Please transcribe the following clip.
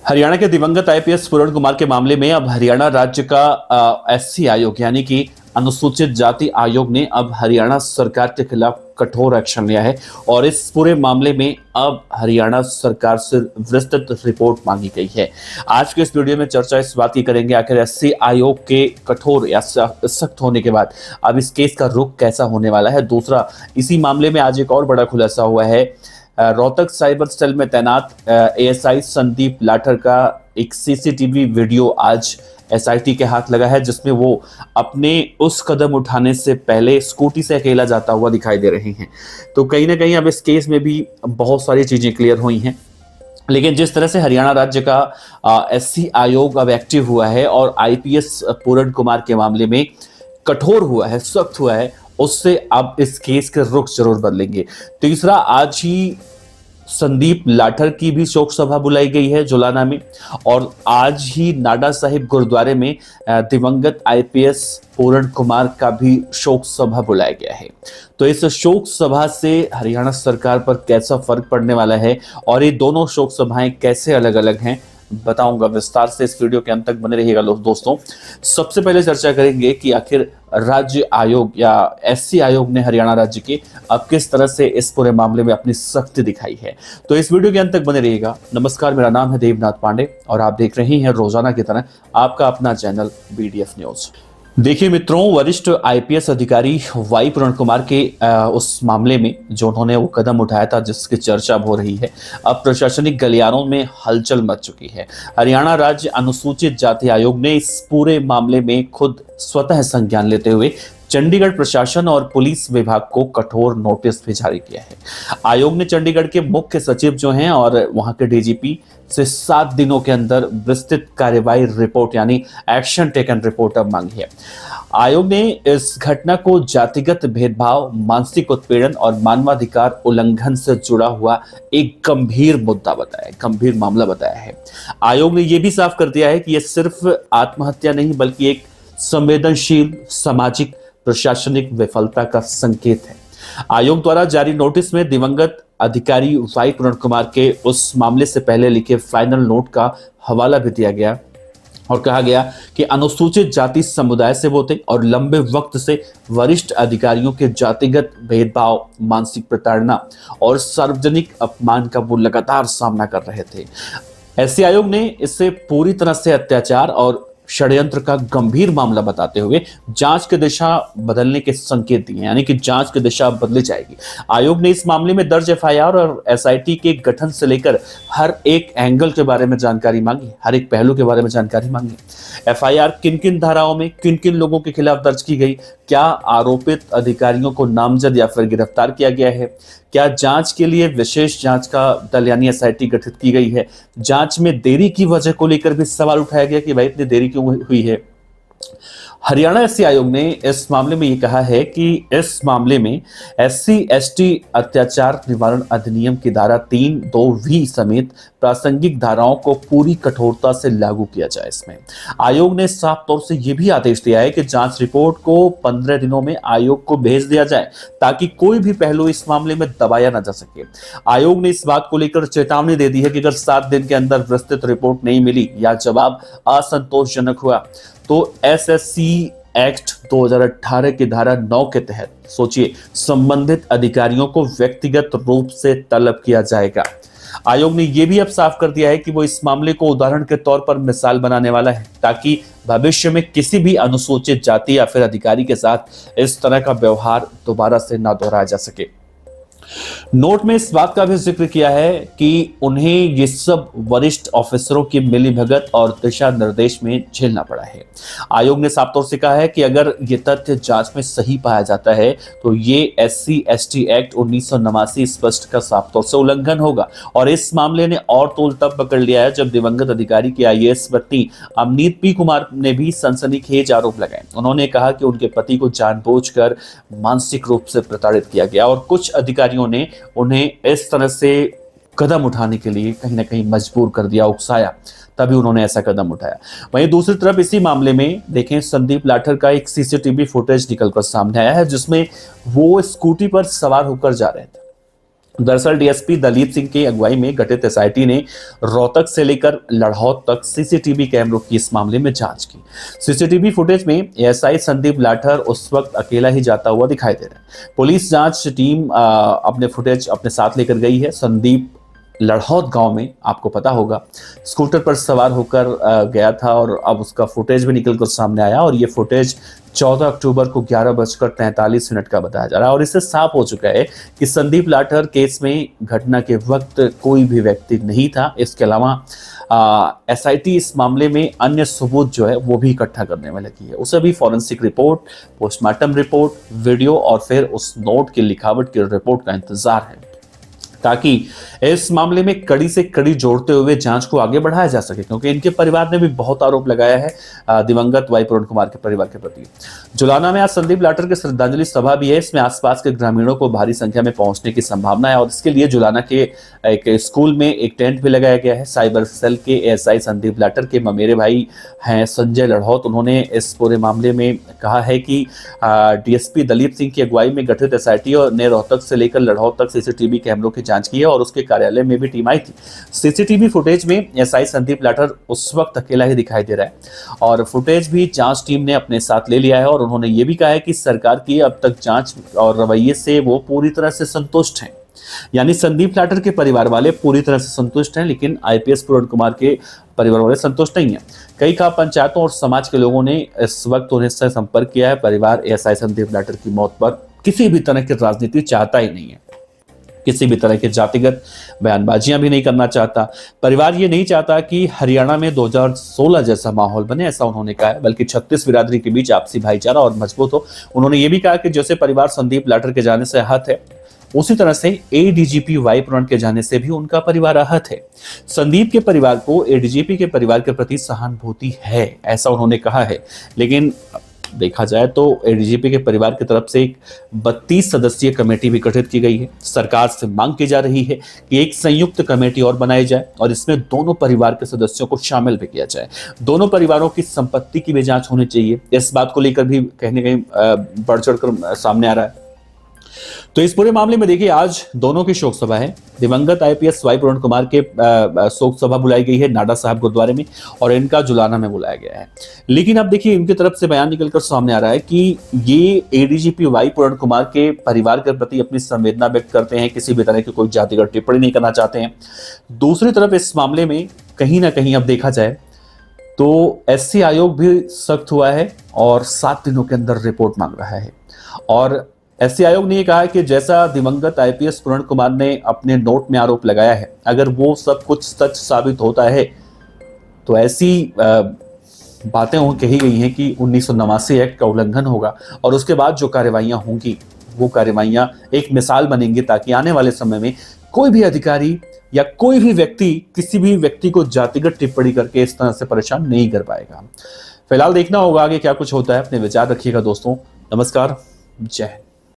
हरियाणा के दिवंगत आईपीएस पूरण कुमार के मामले में अब हरियाणा राज्य का एससी आयोग यानी कि अनुसूचित जाति आयोग ने अब हरियाणा सरकार के खिलाफ कठोर एक्शन लिया है और इस पूरे मामले में अब हरियाणा सरकार से विस्तृत रिपोर्ट मांगी गई है। आज के इस वीडियो में चर्चा इस बात की करेंगे आखिर एससी आयोग के कठोर या सख्त होने के बाद अब इस केस का रुख कैसा होने वाला है। दूसरा, इसी मामले में आज एक और बड़ा खुलासा हुआ है। रोहतक साइबर सेल में तैनात एएसआई संदीप लाठर का एक सीसीटीवी वीडियो आज एसआईटी के हाथ लगा है, जिसमें वो अपने उस कदम उठाने से पहले स्कूटी से अकेला जाता हुआ दिखाई दे रहे हैं। तो कहीं ना कहीं अब इस केस में भी बहुत सारी चीजें क्लियर हुई हैं। लेकिन जिस तरह से हरियाणा राज्य का एससी आयोग अब एक्टिव हुआ है और आईपीएस पूरण कुमार के मामले में कठोर हुआ है, सख्त हुआ है, उससे अब इस केस के रुख जरूर बदलेंगे। तीसरा, आज ही संदीप लाठर की भी शोक सभा बुलाई गई है जुलाना में और आज ही नाडा साहिब गुरुद्वारे में दिवंगत आईपीएस पूरण कुमार का भी शोक सभा बुलाया गया है। तो इस शोक सभा से हरियाणा सरकार पर कैसा फर्क पड़ने वाला है और ये दोनों शोक सभाएं कैसे अलग अलग हैं, बताऊंगा विस्तार से। इस वीडियो के अंत तक बने रहिएगा दोस्तों। सबसे पहले चर्चा करेंगे कि आखिर राज्य आयोग या एससी आयोग ने हरियाणा राज्य के अब किस तरह से इस पूरे मामले में अपनी सख्ती दिखाई है। तो इस वीडियो के अंत तक बने रहिएगा। नमस्कार, मेरा नाम है देवनाथ पांडे और आप देख रहे हैं रोजाना की तरह आपका अपना चैनल बीडीएफ न्यूज। देखिए मित्रों, वरिष्ठ आईपीएस अधिकारी वाई पूरण कुमार के उस मामले में जो उन्होंने वो कदम उठाया था जिसकी चर्चा हो रही है, अब प्रशासनिक गलियारों में हलचल मच चुकी है। हरियाणा राज्य अनुसूचित जाति आयोग ने इस पूरे मामले में खुद स्वतः संज्ञान लेते हुए चंडीगढ़ प्रशासन और पुलिस विभाग को कठोर नोटिस भी जारी किया है। आयोग ने चंडीगढ़ के मुख्य सचिव जो हैं और वहां के डीजीपी से 7 दिनों के अंदर विस्तृत कार्यवाही रिपोर्ट यानी एक्शन टेकन रिपोर्ट अब मांगी है। आयोग ने इस घटना को जातिगत भेदभाव, मानसिक उत्पीड़न और मानवाधिकार उल्लंघन से जुड़ा हुआ एक गंभीर मुद्दा बताया, गंभीर मामला बताया है। आयोग ने यह भी साफ कर दिया है कि यह सिर्फ आत्महत्या नहीं बल्कि एक संवेदनशील सामाजिक प्रशासनिक विफलता का संकेत है। आयोग द्वारा जारी नोटिस में दिवंगत अधिकारी वाई पूरण कुमार के उस मामले से पहले लिखे फाइनल नोट का हवाला भी दिया गया और कहा गया कि अनुसूचित जाति समुदाय से वो थे और लंबे वक्त से वरिष्ठ अधिकारियों के जातिगत भेदभाव, मानसिक प्रताड़ना और सार्वजनिक अपमान का वो लगातार सामना कर रहे थे। एससी आयोग ने इससे पूरी तरह से अत्याचार और षड्यंत्र का गंभीर मामला बताते हुए जांच की दिशा बदलने के संकेत दिए, यानी कि जांच की दिशा बदली जाएगी। आयोग ने इस मामले में दर्ज एफआईआर और एसआईटी के गठन से लेकर हर एक एंगल के बारे में जानकारी मांगी, हर एक पहलू के बारे में जानकारी मांगी। एफआईआर किन किन धाराओं में किन किन लोगों के खिलाफ दर्ज की गई, क्या आरोपित अधिकारियों को नामजद या फिर गिरफ्तार किया गया है, क्या जांच के लिए विशेष जांच का दल यानी एसआईटी गठित की गई है, जांच में देरी की वजह को लेकर भी सवाल उठाया गया कि भाई इतनी देरी क्यों हुई है। हरियाणा एससी आयोग ने इस मामले में यह कहा है कि इस मामले में एससी एसटी अत्याचार निवारण अधिनियम की धारा 3(2)(v) समेत प्रासंगिक धाराओं को पूरी कठोरता से लागू किया जाए। इसमें आयोग ने साफ तौर से यह भी आदेश दिया है कि जांच रिपोर्ट को 15 दिनों में आयोग को भेज दिया जाए ताकि कोई भी पहलू इस मामले में दबाया न जा सके। आयोग ने इस बात को लेकर चेतावनी दे दी है कि अगर 7 दिन के अंदर विस्तृत रिपोर्ट नहीं मिली या जवाब असंतोषजनक हुआ तो एसएससी एक्ट 2018 की धारा 9 के तहत सोचिए संबंधित अधिकारियों को व्यक्तिगत रूप से तलब किया जाएगा। आयोग ने यह भी अब साफ कर दिया है कि वो इस मामले को उदाहरण के तौर पर मिसाल बनाने वाला है ताकि भविष्य में किसी भी अनुसूचित जाति या फिर अधिकारी के साथ इस तरह का व्यवहार दोबारा से ना दोहराया जा सके। नोट में इस बात का भी जिक्र किया है कि उन्हें ये सब वरिष्ठ ऑफिसरों की मिलीभगत और दिशा निर्देश में झेलना पड़ा है। आयोग ने साफ तौर से कहा है कि अगर ये तथ्य जांच में सही पाया जाता है तो ये एससी एसटी एक्ट 1989 स्पष्ट का साफ तौर से उल्लंघन होगा। और इस मामले ने और तोल तब पकड़ लिया है जब दिवंगत अधिकारी की आईएएस पत्नी अमनीत पी कुमार ने भी सनसनीखेज आरोप लगाए। उन्होंने कहा कि उनके पति को जानबूझकर मानसिक रूप से प्रताड़ित किया गया और कुछ अधिकारियों ने उन्हें इस तरह से कदम उठाने के लिए कहीं ना कहीं मजबूर कर दिया, उकसाया, तभी उन्होंने ऐसा कदम उठाया। वहीं दूसरी तरफ इसी मामले में देखें संदीप लाठर का एक सीसीटीवी फुटेज निकलकर सामने आया है जिसमें वो स्कूटी पर सवार होकर जा रहे थे दरअसल डीएसपी दलीप सिंह की अगुवाई में गठित एसआईटी ने रोहतक से लेकर लड़हौत तक सीसीटीवी कैमरों की इस मामले में जांच की। सीसीटीवी फुटेज में एएसआई संदीप लाठर उस वक्त अकेला ही जाता हुआ दिखाई दे रहा है। पुलिस जांच टीम अपने फुटेज अपने साथ लेकर गई है। संदीप लड़हौत गांव में, आपको पता होगा, स्कूटर पर सवार होकर गया था और अब उसका फुटेज भी निकलकर सामने आया और ये फुटेज 14 अक्टूबर को 11:43 का बताया जा रहा है और इससे साफ हो चुका है कि संदीप लाठर केस में घटना के वक्त कोई भी व्यक्ति नहीं था। इसके अलावा एसआईटी इस मामले में अन्य सबूत जो है वो भी इकट्ठा करने में लगी है। उसे भी forensic report, postmortem report, video और फिर उस नोट की लिखावट की रिपोर्ट का इंतजार है, ताकि इस मामले में कड़ी से कड़ी जोड़ते हुए जांच को आगे बढ़ाया जा सके, क्योंकि इनके परिवार ने भी बहुत आरोप लगाया है दिवंगत वाई पूरण कुमार के परिवार के प्रति। जुलाना में आज संदीप लाठर की श्रद्धांजलि सभा भी है। इसमें आसपास के ग्रामीणों को भारी संख्या में पहुंचने की संभावना है और इसके लिए जुलाना के एक स्कूल में एक टेंट भी लगाया गया है। साइबर सेल के एएसआई संदीप लाठर के ममेरे भाई हैं संजय लड़हौत, उन्होंने इस पूरे मामले में कहा है कि डीएसपी दलीप सिंह की अगुवाई में गठित एसआईटी ने रोहतक से लेकर लड़हौत तक सीसीटीवी कैमरों की जांच की है और उसके कार्यालय में भी टीम आई थी। सीसीटीवी फुटेज में एसआई संदीप लाठर उस वक्त अकेला ही दिखाई दे रहा है और फुटेज भी जांच टीम ने अपने साथ ले लिया है और उन्होंने ये भी कहा है कि सरकार की अब तक जांच और रवैये से वो पूरी तरह से संतुष्ट हैं। यानी संदीप लाठर के परिवार वाले पूरी तरह से संतुष्ट हैं, लेकिन आईपीएस पूरण कुमार के परिवार वाले संतुष्ट नहीं है। कई खाप पंचायतों और समाज के लोगों ने इस वक्त उन्हें से संपर्क किया है। परिवार एएसआई संदीप लाठर की मौत पर किसी भी तरह की राजनीति चाहता ही नहीं है, किसी भी तरह के जातिगत बयानबाजियां भी नहीं करना चाहता। परिवार ये नहीं चाहता कि हरियाणा में 2016 जैसा माहौल बने, ऐसा उन्होंने कहा है, बल्कि 36 बिरादरी के बीच आपसी भाईचारा और मजबूत हो। उन्होंने ये भी कहा कि जैसे परिवार संदीप लाठर के जाने से आहत है, उसी तरह से एडीजीपी वाई पूरण के जाने से भी उनका परिवार आहत है। संदीप के परिवार को एडीजीपी के परिवार के प्रति सहानुभूति है, ऐसा उन्होंने कहा है। लेकिन देखा जाए तो एडीजीपी के परिवार की तरफ से एक 32 सदस्यीय कमेटी भी गठित की गई है। सरकार से मांग की जा रही है कि एक संयुक्त कमेटी और बनाई जाए और इसमें दोनों परिवार के सदस्यों को शामिल भी किया जाए। दोनों परिवारों की संपत्ति की भी जांच होनी चाहिए। इस बात को लेकर भी कहीं न कहीं बढ़ चढ़कर सामने आ रहा है। तो इस पूरे मामले में देखिए, आज दोनों की शोक सभा है। दिवंगत आईपीएस वाई पूरण कुमार के शोक सभा बुलाई गई है नाडा साहब गुरुद्वारे में और इनका जुलाना में बुलाया गया है। लेकिन अब देखिए, इनकी तरफ से बयान निकलकर सामने आ रहा है कि ये एडीजीपी वाई पूरण कुमार के परिवार के प्रति अपनी संवेदना व्यक्त करते हैं, किसी भी तरह की कोई जातिगत टिप्पणी नहीं करना चाहते हैं। दूसरी तरफ इस मामले में कहीं ना कहीं अब देखा जाए तो एससी आयोग भी सख्त हुआ है और 7 दिनों के अंदर रिपोर्ट मांग रहा है। और एससी आयोग ने यह कहा कि जैसा दिवंगत आईपीएस पूरण कुमार ने अपने नोट में आरोप लगाया है, अगर वो सब कुछ सच साबित होता है तो ऐसी बातें कही गई हैं कि 1989 एक्ट का उल्लंघन होगा और उसके बाद जो कार्रवाइयां होंगी वो कार्रवाइयां एक मिसाल बनेंगी, ताकि आने वाले समय में कोई भी अधिकारी या कोई भी व्यक्ति किसी भी व्यक्ति को जातिगत टिप्पणी करके इस तरह से परेशान नहीं कर पाएगा। फिलहाल देखना होगा आगे क्या कुछ होता है। अपने विचार रखिएगा दोस्तों। नमस्कार, जय हिंद।